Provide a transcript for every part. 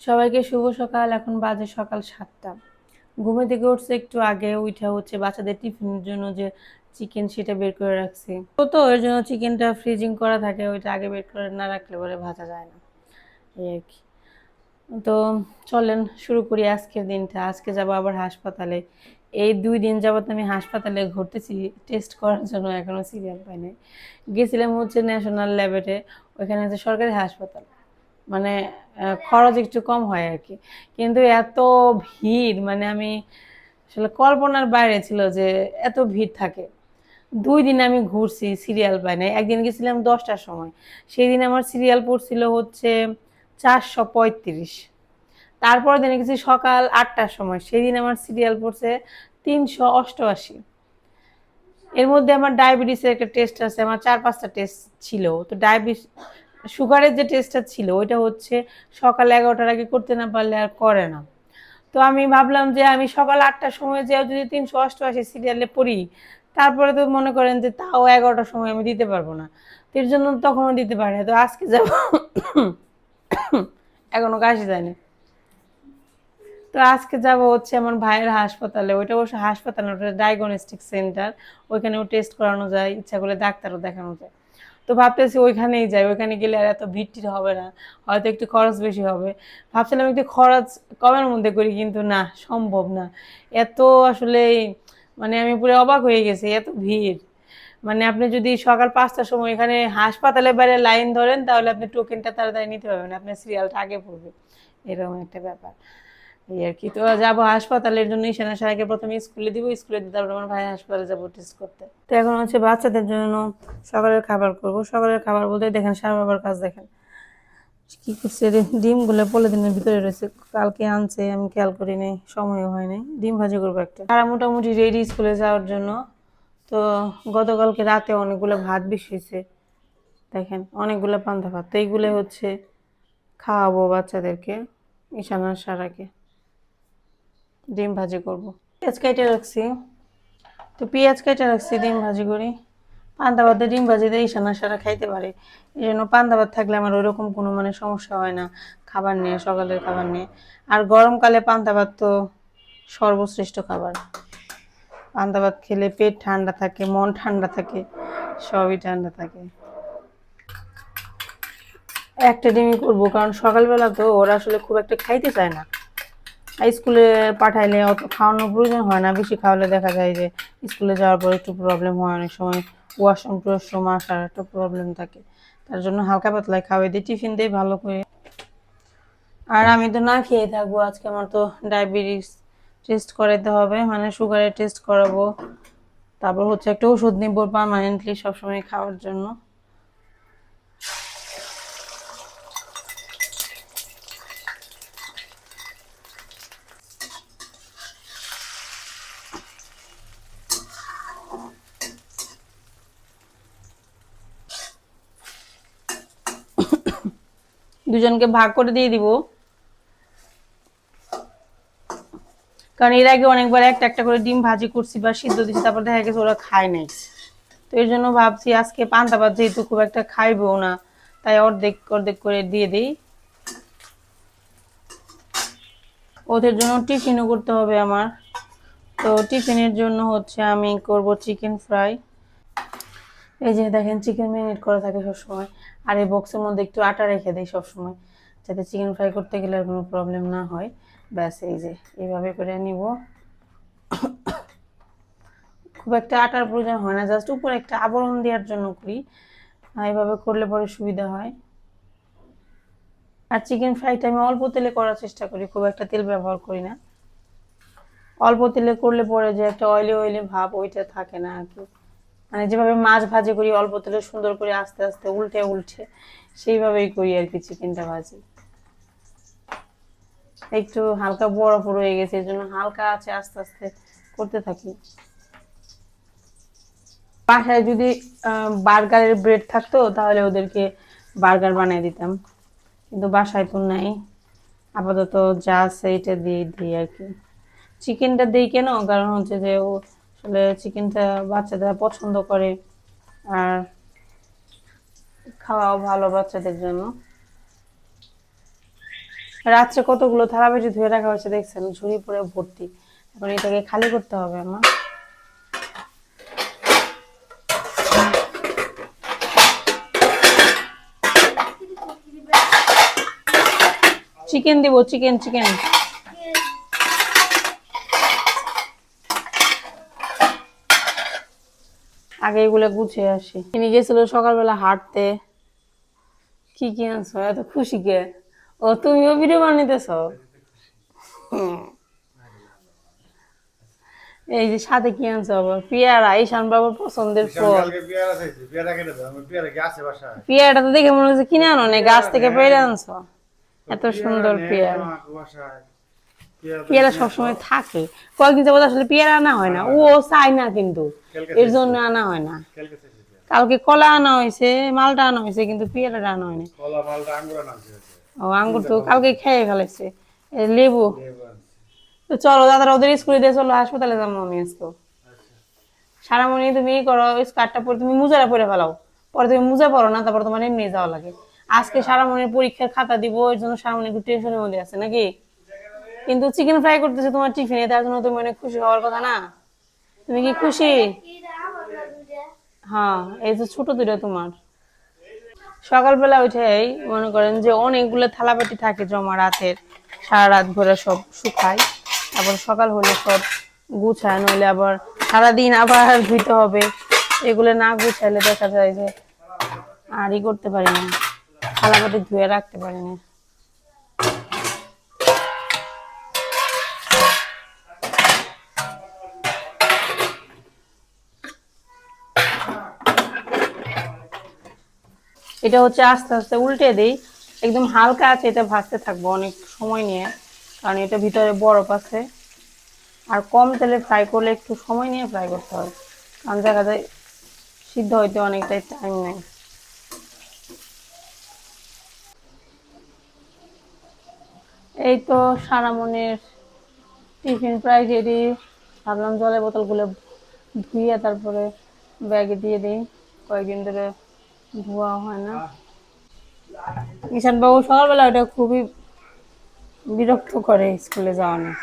সবাইকে শুভ সকাল। এখন বাজে সকাল ৭টা। ঘুমে থেকে উঠছে একটু আগে, উইঠা হচ্ছে বাচ্চাদের টিফিনের জন্য যে চিকেন সেটা বের করে রাখছি। তো এর জন্য চিকেনটা ফ্রিজিং করা থাকে, ওইটা আগে বের করে না রাখলে পরে ভাজা যায় না, এই আর কি। তো চলেন শুরু করি আজকের দিনটা। আজকে যাব আবার হাসপাতালে। এই ২ দিন যাবত আমি হাসপাতালে ঘুরতেছি টেস্ট করার জন্য, এখনো সিরিয়াল পাই নাই। গেছিলাম হচ্ছে ন্যাশনাল ল্যাবরেটরি, ওইখানে হচ্ছে সরকারি হাসপাতাল, মানে খরচ একটু কম হয় আর কি। কিন্তু এত ভিড়, মানে আমি আসলে কল্পনার বাইরে ছিল যে এত ভিড় থাকে। ২ দিন আমি ঘুরছি, সিরিয়াল পাই নাই। একদিন গেছিলাম ১০টার সময়, সেই দিন আমার সিরিয়াল পড়ছিল হচ্ছে ৪৩৫। তারপরের দিনে গেছি সকাল ৮টার সময়, সেই দিন আমার সিরিয়াল পড়ছে ৩৮৮। এর মধ্যে আমার ডায়াবেটিসের একটা টেস্ট আছে, আমার ৪-৫টা টেস্ট ছিল। তো সুগারের যে টেস্টটা ছিল ওইটা হচ্ছে সকাল ১১টার আগে করতে না পারলে আর করে না। তো আমি ভাবলাম যে আমি সকাল ৮টার সময় যেও যদি ৩৮৮ সিরিয়ালে পড়ি, তারপরে তো মনে করেন যে তাও ১১টার সময় আমি দিতে পারবো না। তো এর জন্য তখনও দিতে পারি না। তো আজকে যাব, এখনো কাশি যায়নি। তো আজকে যাব হচ্ছে আমার ভাইয়ের হাসপাতালে। ওইটা অবশ্য হাসপাতাল না, ওটা ডায়াগনস্টিক সেন্টার। ওইখানেও টেস্ট করানো যায়, ইচ্ছা করলে ডাক্তারও দেখানো যায়। তো ভাবতেছি ওইখানেই যাই, ওইখানে গেলে আর এত ভিড় টিড় হবে না, হয়তো একটু খরচ বেশি হবে। ভাবছিলাম একটু খরচ কমের মধ্যে করি, কিন্তু না, সম্ভব না। এত আসলে মানে আমি পুরো অবাক হয়ে গেছি, এত ভিড়। মানে আপনি যদি সকাল ৫টার সময় এখানে হাসপাতালে বাইরে লাইন ধরেন, তাহলে আপনি টোকেনটা তাড়াতাড়ি নিতে পারবেন, আপনার সিরিয়ালটা আগে পড়বে, এরকম একটা ব্যাপার, এই আর কি। তো যাবো হাসপাতালের জন্য, ঈশানা সারাকে প্রথমে স্কুলে দিব, স্কুলে দিয়ে তারপর আমার ভাই হাসপাতালে যাবো টেস্ট করতে। তো এখন হচ্ছে বাচ্চাদের জন্য সকালের খাবার করব। সকালের খাবার বলতে দেখেন সারা বাবার কাজ দেখেন কি করছে, ডিমগুলো পলিথিনের ভিতরে রয়েছে, কালকে আনছে, আমি খেয়াল করি নাই, সময়ও হয় নাই। ডিম ভাজি করবো একটা। তারা মোটামুটি রেডি স্কুলে যাওয়ার জন্য। তো গতকালকে রাতে অনেকগুলো ভাত বেশি হয়েছে, দেখেন অনেকগুলো পান্তা ভাত। তো এইগুলো হচ্ছে খাওয়াবো বাচ্চাদেরকে, ঈশানার সারাকে। ডিম ভাজি করব, পেঁয়াজ কেটে রাখছি। তো পেঁয়াজ কেটে রাখছি, ডিম ভাজি করি। পান্তা ভাতে ডিম ভাজি দিয়ে ঈশানা সারা খাইতে পারে, এই জন্য পান্তা ভাত থাকলে আমার ওইরকম কোনো মানে সমস্যা হয় না খাবার নিয়ে, সকালের খাবার নিয়ে। আর গরমকালে পান্তা ভাত তো সর্বশ্রেষ্ঠ খাবার। পান্তা ভাত খেলে পেট ঠান্ডা থাকে, মন ঠান্ডা থাকে, সবই ঠান্ডা থাকে। একটা ডিমই করবো, কারণ সকালবেলা তো ওরা আসলে খুব একটা খাইতে চায় না। স্কুলে পাঠাইলে অত খাওয়ানোর প্রয়োজন হয় না, বেশি খাওয়ালে দেখা যায় যে স্কুলে যাওয়ার পর একটু প্রবলেম হয়, অনেক সময় ওয়াশরুম টোয়াশরুম আসার একটা প্রবলেম থাকে। তার জন্য হালকা পাতলায় খাওয়াই দিই, টিফিন দিই ভালো করে। আর আমি তো না খেয়ে থাকবো আজকে, আমার তো ডায়াবেটিস টেস্ট করাইতে হবে, মানে সুগারের টেস্ট করাবো। তারপর হচ্ছে একটা ওষুধ নিব পার্মানেন্টলি সবসময় খাওয়ার জন্য। দুজনকে ভাগ করে দিয়ে দিব, কারণ এর আগে অনেকবার একটা একটা করে ডিম ভাজি করছি বা সিদ্ধ দিচ্ছি, তারপর দেখা গেছে ওরা খায় নাই। তো এর জন্য ভাবছি আজকে পান্তা ভাত যেহেতু খুব একটা খাইবো না, তাই অর্ধেক অর্ধেক করে দিয়ে দিই। ওদের জন্য টিফিনও করতে হবে আমার। তো টিফিনের জন্য হচ্ছে আমি করব চিকেন ফ্রাই। এই যে দেখেন চিকেন ম্যারিনেট করা থাকে সবসময়, আর এই বক্সের মধ্যে একটু আটা রেখে দিই সবসময়, যাতে চিকেন ফ্রাই করতে গেলে আর কোনো প্রবলেম না হয়। ব্যাস এই যে এইভাবে করে নিব। খুব একটা আটার প্রয়োজন হয় না, জাস্ট উপরে একটা আবরণ দেওয়ার জন্য করি, এইভাবে করলে পরে সুবিধা হয়। আর চিকেন ফ্রাইটা আমি অল্প তেলে করার চেষ্টা করি, খুব একটা তেল ব্যবহার করি না। অল্প তেলে করলে পরে যে একটা অয়েলি অয়েলি ভাব ওইটা থাকে না আর কি। মানে যেভাবে মাছ ভাজি করি অল্প তেলে সুন্দর করে আস্তে আস্তে উল্টে উল্টে, সেইভাবেই করি আর কি চিকেনটা ভাজি। একটু হালকা বরফ রয়ে গেছে, এই জন্য হালকা আছে আস্তে আস্তে করতে থাকি। বাসায় যদি বার্গারের ব্রেড থাকতো তাহলে ওদেরকে বার্গার বানিয়ে দিতাম, কিন্তু বাসায় তো নাই। আপাতত যা আছে এটা দিয়ে দিই আর কি। চিকেনটা দিই কেন, কারণ হচ্ছে যে ও আসলে চিকেনটা বাচ্চারা পছন্দ করে, আর খাওয়াও ভালো বাচ্চাদের জন্য। রাত্রে কতগুলো থালা বাটি ধুয়ে রাখা হয়েছে দেখছেন, ঝুড়ি পুরো ভর্তি। এখন এটাকে খালি করতে হবে আমার। চিকেন দিব, চিকেন চিকেন। আগে এগুলো গুছিয়ে আসি। তিনি গেছিল সকালবেলা হাঁটতে। কি কি আনছো এত খুশি কে? ও তুমিও ভিডিও বানাইতেছ? এই যে সাথে কি আনছো আবার? পেয়ারা, ঈশান বাবার পছন্দের ফল। পেয়ারাটা তো দেখে মনে হচ্ছে কিনে আনো না, গাছ থেকে পেড়ে আনছো। এত সুন্দর পেয়ারা। পেয়ারা সবসময় থাকে, কয়েকদিন যাবত আসলে পেয়ারা আনা হয় না। ও চাই না কিন্তু, এর জন্য আনা হয় না। কালকে কলা আনা হয়েছে, মালটা আনা হয়েছে, কিন্তু পেয়ারাটা আনা হয়নি। ও আঙ্গুর তো কালকে খেয়ে ফেলেছে। লেবু তো চলো দাদারা ওদের স্কুলে দিয়ে চলো, হাসপাতালে যাবো আমি আজকে। সারামণি তুমি ই করো, স্কার্টটা পরে তুমি মুজারা পরে ফেলাও। পরে তুমি মুজা পরো না, তারপর তোমার এমনি যাওয়া লাগে। আজকে সারামণির পরীক্ষার খাতা দিব, এর জন্য সারামণি একটু টেনশনের মধ্যে আছে নাকি। কিন্তু চিকেন ফ্রাই করতেছে তোমার টিফিনে, তার জন্য তুমি অনেক খুশি হওয়ার কথা না? তুমি কি খুশি? হ্যাঁ, এই যে ছোট দুটো তোমার। সকালবেলা উঠেই মনে করেন যে অনেকগুলো থালাবাটি থাকে জমা রাতের, সারা রাত ভরে সব শুকায়, তারপর সকাল হলে সব গুছায়, নইলে আবার সারাদিন আবার ধুইতে হবে। এগুলো না গুছাইলে দেখা যায় যে আর ই করতে পারি না, থালাবাটি ধুয়ে রাখতে পারি না। এটা হচ্ছে আস্তে আস্তে উল্টে দিই, একদম হালকা আছে, এটা ভাজতে থাকবো অনেক সময় নিয়ে, কারণ এটা ভিতরে বরফ আছে। আর কম তেলে ফ্রাই করলে একটু সময় নিয়ে ফ্রাই করতে হয়, কারণ দেখা যায় সিদ্ধ হইতে অনেকটাই টাইম নেয়। এই তো সারামনের টিফিন প্রায় রেডি। ভাবলাম জলের বোতলগুলো ধুইয়ে তারপরে ব্যাগে দিয়ে দিই, কয়েকদিন ধরে ধোয়া হয় না। ঈশান বাবু সকালবেলা ওটা খুবই বিরক্ত করে স্কুলে যাওয়া নিয়ে।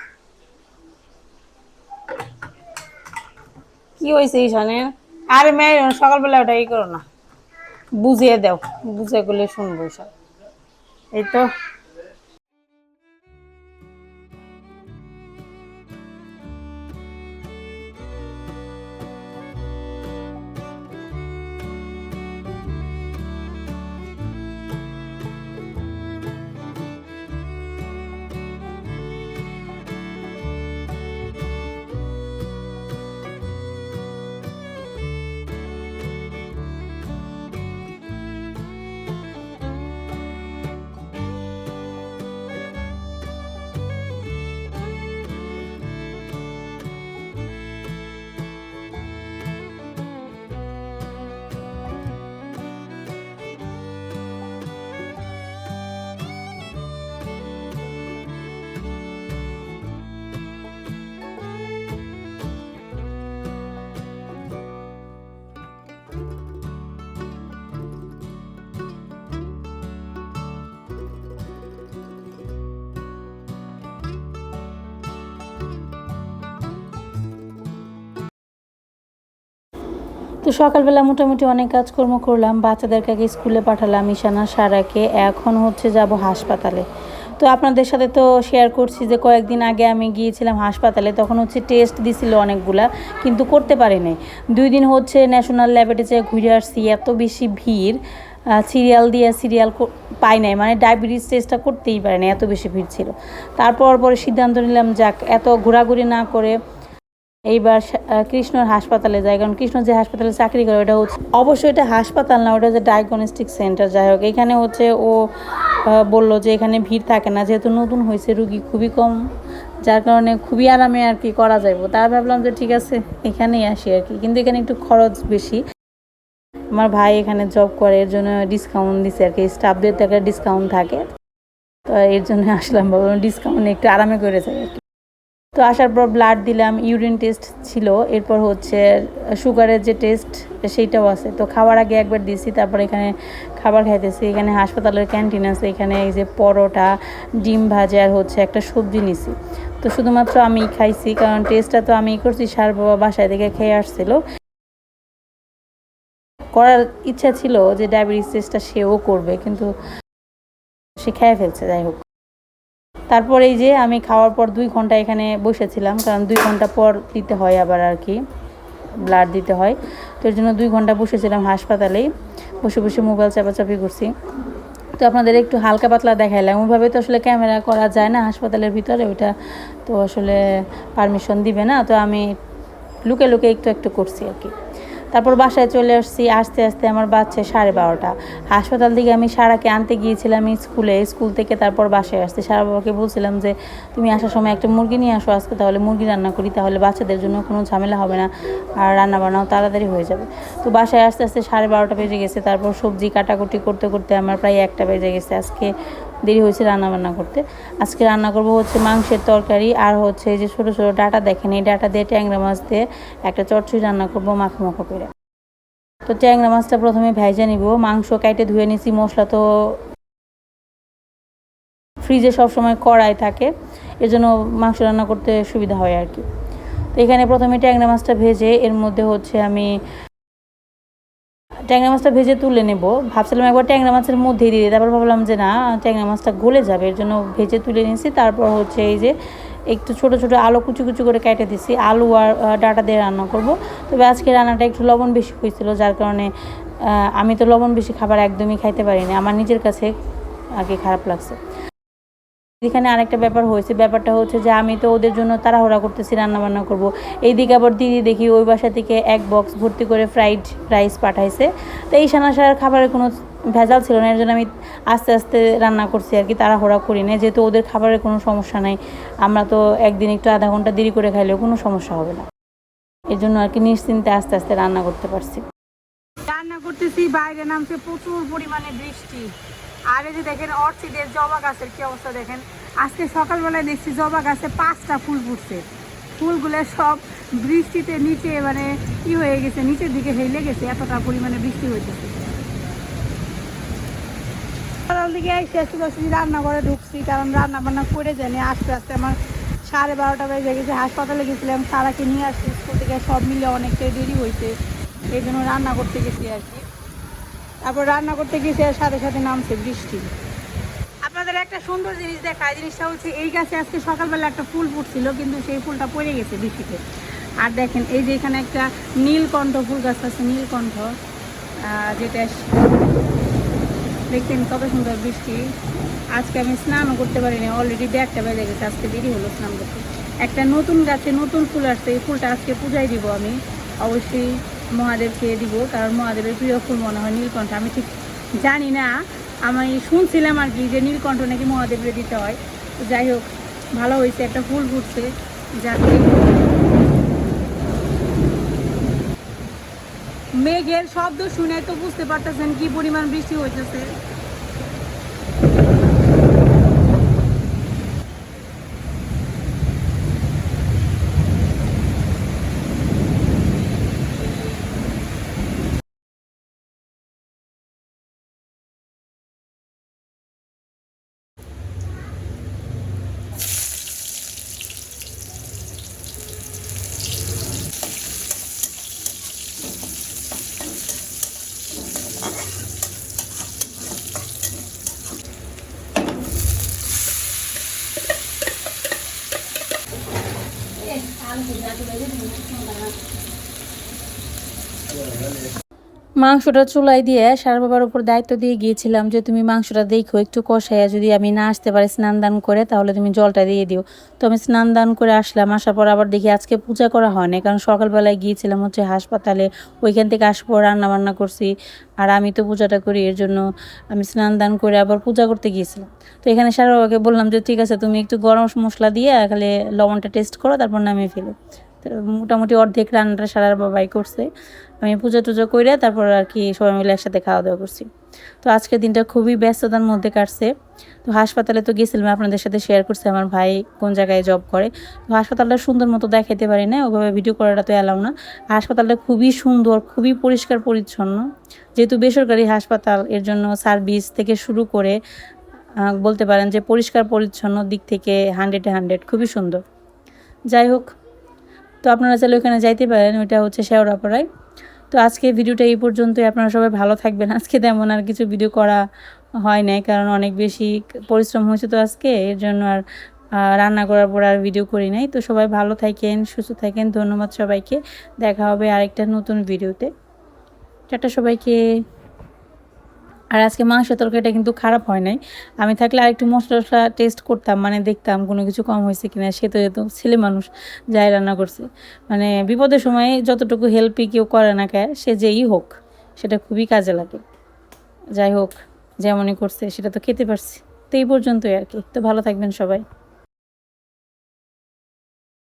কি হয়েছে ঈশানের? আরে মেয়ে সকালবেলা ওটা ই করো না, বুঝিয়ে দাও, বুঝে গেলে শুনবো সব। এই তো তো সকালবেলা মোটামুটি অনেক কাজকর্ম করলাম, বাচ্চাদেরকে আগে স্কুলে পাঠালাম, ঈশানা সারাকে। এখন হচ্ছে যাব হাসপাতালে। তো আপনাদের সাথে তো শেয়ার করছি যে কয়েকদিন আগে আমি গিয়েছিলাম হাসপাতালে, তখন হচ্ছে টেস্ট দিছিল অনেকগুলা, কিন্তু করতে পারিনি। 2 দিন হচ্ছে ন্যাশনাল ল্যাবরেটরিতে ঘুরে আসছি, এত বেশি ভিড়, সিরিয়াল দিয়ে সিরিয়াল পাই নাই, মানে ডায়াবেটিস টেস্টটা করতেই পারে না, এত বেশি ভিড় ছিল। পরে সিদ্ধান্ত নিলাম যাক এত ঘোরাঘুরি না করে এইবার কৃষ্ণর হাসপাতালে যাই, কারণ কৃষ্ণ যে হাসপাতালে চাকরি করে ওটা হচ্ছে অবশ্যই এটা হাসপাতাল না, ওটা হচ্ছে ডায়াগনস্টিক সেন্টার। যাই হোক, এখানে হচ্ছে ও বললো যে এখানে ভিড় থাকে না, যেহেতু নতুন হয়েছে, রুগী খুবই কম, যার কারণে খুবই আরামে আর কি করা যাইব। তার ভাবলাম যে ঠিক আছে এখানেই আসি আর কি, কিন্তু এখানে একটু খরচ বেশি। আমার ভাই এখানে জব করে, এর জন্য ডিসকাউন্ট দিছে আর কি, স্টাফদের টাকা ডিসকাউন্ট থাকে, তো এর জন্য আসলাম, ভাবলাম ডিসকাউন্ট একটু আরামে করে যাই আর কি। তো আসার পর ব্লাড দিলাম, ইউরিন টেস্ট ছিল, এরপর হচ্ছে সুগারের যে টেস্ট সেইটাও আছে। তো খাওয়ার আগে একবার দিয়েছি, তারপর এখানে খাবার খাইতেছি। এখানে হাসপাতালের ক্যান্টিন আছে, এখানে এই যে পরোটা, ডিম ভাজা আর হচ্ছে একটা সবজি নিছি। তো শুধুমাত্র আমি খাইছি, কারণ টেস্টটা তো আমি করছি, সার বাবা বাসায় থেকে খেয়ে আসছিল। করার ইচ্ছা ছিল যে ডায়াবেটিস টেস্টটা সেও করবে, কিন্তু সে খেয়ে ফেলছে। যাই হোক, তারপর এই যে আমি খাওয়ার পর 2 ঘন্টা এখানে বসেছিলাম, কারণ 2 ঘন্টা পর দিতে হয় আবার আর কি, ব্লাড দিতে হয়। তো এর জন্য 2 ঘন্টা বসেছিলাম হাসপাতালেই, বসে বসে মোবাইল চাপাচাপি করছি। তো আপনাদের একটু হালকা পাতলা দেখাইলাম, ওইভাবে তো আসলে ক্যামেরা করা যায় না হাসপাতালের ভিতরে, ওইটা তো আসলে পারমিশন দিবে না। তো আমি লুকে লুকে একটু একটু করছি আর কি। তারপর বাসায় চলে আসছি, আস্তে আস্তে আমার বাচ্চা 12:30। হাসপাতাল থেকে আমি সারাকে আনতে গিয়েছিলাম স্কুল থেকে, তারপর বাসায় আসছি। সারা বাবাকে বলছিলাম যে তুমি আসার সময় একটা মুরগি নিয়ে আসো আজকে, তাহলে মুরগি রান্না করি, তাহলে বাচ্চাদের জন্য কোনো ঝামেলা হবে না, আর রান্না বান্নাও তাড়াতাড়ি হয়ে যাবে। তো বাসায় আস্তে আস্তে 12:30 বেজে গেছে। তারপর সবজি কাটাকুটি করতে করতে আমার প্রায় 1টা বেজে গেছে। আজকে দেরি হয়েছে রান্না বান্না করতে। আজকে রান্না করব হচ্ছে মাংসের তরকারি, আর হচ্ছে এই যে ছোটো ছোটো ডাটা দেখেন, এই ডাটা দিয়ে ট্যাংরা মাছ দিয়ে একটা চচ্চড়ি রান্না করব মাখো মাখো করে। তো ট্যাংরা মাছটা প্রথমে ভেজে নিব, মাংস কাইটে ধুয়ে নিছি, মশলা তো ফ্রিজে সবসময় কড়াই থাকে, এজন্য মাংস রান্না করতে সুবিধা হয় আর কি। তো এখানে প্রথমে ট্যাংরা মাছটা ভেজে এর মধ্যে হচ্ছে আমি ট্যাংরা মাছটা ভেজে তুলে নেব। ভাবছিলাম একবার ট্যাংরা মাছের মধ্যেই দিয়ে, তারপর ভাবলাম যে না, ট্যাংরা মাছটা গলে যাবে, এর জন্য ভেজে তুলে নিয়েছি। তারপর হচ্ছে এই যে একটু ছোটো ছোটো আলু কুচি কুচি করে কেটে দিছি, আলু আর ডাটা দিয়ে রান্না করব। তবে আজকে রান্নাটা একটু লবণ বেশি হয়েছিল, যার কারণে আমি তো লবণ বেশি খাবার একদমই খাইতে পারিনি, আমার নিজের কাছে আগে খারাপ লাগছে। এখানে আরেকটা ব্যাপার হয়েছে, ব্যাপারটা হচ্ছে যে আমি তো ওদের জন্য তাড়াহুড়া করতেছি, রান্না বান্না করব। এইদিকে আবার দিদি দেখি ওই বাসা থেকে 1 বক্স ভর্তি করে ফ্রাইড রাইস পাঠাইছে। তো এই সানাসার খাবারের কোনো ভেজাল ছিল না, এর জন্য আমি আস্তে আস্তে রান্না করছি আর কি, তাড়াহুড়া করি না, যেহেতু ওদের খাবারের কোনো সমস্যা নাই। আমরা তো একদিন একটু আধা ঘন্টা দেরি করে খাইলেও কোনো সমস্যা হবে না, এর জন্য আর কি নিশ্চিন্তে আস্তে আস্তে রান্না করতে পারছি। রান্না করতেছি, বাইরে নামছে প্রচুর পরিমাণে বৃষ্টি। আর এই যে দেখেন অর্চিডের জবা গাছের কি অবস্থা দেখেন। আজকে সকালবেলায় দেখছি জবা গাছে 5টা ফুল ফুটছে, ফুলগুলো সব বৃষ্টিতে নিচে মানে কি হয়ে গেছে, নিচের দিকে হেলে গেছে, এতটা পরিমাণে বৃষ্টি হইতেছে। সকাল দিকে এসে রান্না করে ঢুকছি, কারণ রান্না বান্না করে জানি আস্তে আস্তে আমার 12:30 বেজে গেছে। হাসপাতালে গেছিলাম, সারাকে নিয়ে আসছি স্কুল থেকে, সব মিলে অনেকটাই দেরি হয়েছে, এই জন্য রান্না করতে গেছি আর কি। তারপর রান্না করতে গেছি আর সাথে সাথে নামছে বৃষ্টি। আপনাদের একটা সুন্দর জিনিস দেখায়, জিনিসটা হচ্ছে এই গাছে আজকে সকালবেলা একটা ফুল ফুটছিল, কিন্তু সেই ফুলটা পড়ে গেছে বৃষ্টিতে। আর দেখেন এই যে এখানে একটা নীলকণ্ঠ ফুল গাছ আছে, নীলকণ্ঠ, যেটা দেখছেন কত সুন্দর বৃষ্টি। আজকে আমি স্নানও করতে পারিনি, অলরেডি 1টা বেজে গেছে, আজকে দেরি হলো স্নান করতে। একটা নতুন গাছে নতুন ফুল আসছে, এই ফুলটা আজকে পূজায় দিব আমি, অবশ্যই মহাদেবকে দিব, কারণ মহাদেবের প্রিয় ফুল মনে হয় নীলকণ্ঠ। আমি ঠিক জানি না, আমি শুনছিলাম আর কি যে নীলকণ্ঠ নাকি মহাদেবের দিতে হয়। তো যাই হোক, ভালো হয়েছে, একটা ফুল ফুটছে। যাকে মেঘের শব্দ শুনে তো বুঝতে পারতেছেন কি পরিমাণ বৃষ্টি হইতেছে। মাংসটা চুলাই দিয়ে সারা বাবার উপর দায়িত্ব দিয়ে গিয়েছিলাম যে তুমি মাংসটা দেখো একটু কষাইয়া, যদি আমি না আসতে পারি স্নান দান করে, তাহলে তুমি জলটা দিয়ে দিও। তো আমি স্নান দান করে আসলাম, আসার পর আবার দেখি আজকে পূজা করা হয় না, কারণ সকালবেলায় গিয়েছিলাম হচ্ছে হাসপাতালে, ওইখান থেকে আসবো রান্না বান্না করছি, আর আমি তো পূজাটা করি, এর জন্য আমি স্নান দান করে আবার পূজা করতে গিয়েছিলাম। তো এখানে সারা বাবাকে বললাম যে ঠিক আছে, তুমি একটু গরম মশলা দিয়ে খালি লবণটা টেস্ট করো, তারপর নামিয়ে ফেলো। তো মোটামুটি অর্ধেক রান্নাটা সারা বাবাই করছে, আমি পূজা টুজা করে তারপর আর কি সবাই মিলে একসাথে খাওয়া দাওয়া করছি। তো আজকের দিনটা খুবই ব্যস্ততার মধ্যে কাটছে। তো হাসপাতালে তো গেছিলাম, আপনাদের সাথে শেয়ার করছি আমার ভাই কোন জায়গায় জব করে। তো হাসপাতালটা সুন্দর মতো দেখাইতে পারি না, ওভাবে ভিডিও করাটা তো এলাও না। হাসপাতালটা খুবই সুন্দর, খুবই পরিষ্কার পরিচ্ছন্ন। যেহেতু বেসরকারি হাসপাতাল, এর জন্য সার্ভিস থেকে শুরু করে বলতে পারেন যে পরিষ্কার পরিচ্ছন্ন দিক থেকে 100-এ 100, খুবই সুন্দর। যাই হোক, তো আপনারা চাইলে ওখানে যাইতে পারেন, ওইটা হচ্ছে শেওড়াপাড়ায়। তো আজকে ভিডিওটা এই পর্যন্তই। আপনারা সবাই ভালো থাকবেন। আজকে তেমন আর কিছু ভিডিও করা হয় নাই, কারণ অনেক বেশি পরিশ্রম হয়েছে তো আজকে, এর জন্য আর রান্না করার পর আর ভিডিও করি নাই। তো সবাই ভালো থাকেন, সুস্থ থাকেন। ধন্যবাদ সবাইকে। দেখা হবে আরেকটা নতুন ভিডিওতে। টাটা সবাইকে। আর আজকে মাংসের তরকারিটা কিন্তু খারাপ হয় নাই। আমি থাকলে আরেকটু মশলা টশলা টেস্ট করতাম, মানে দেখতাম কোনো কিছু কম হয়েছে কিনা। সে তো যেত ছেলে মানুষ, যাই রান্না করছে। মানে বিপদের সময় যতটুকু হেল্পই কেউ করে না কে, সে যেই হোক, সেটা খুবই কাজে লাগে। যাই হোক, যেমনই করছে সেটা তো খেতে পারছি। তো এই পর্যন্তই আর কি। তো ভালো থাকবেন সবাই।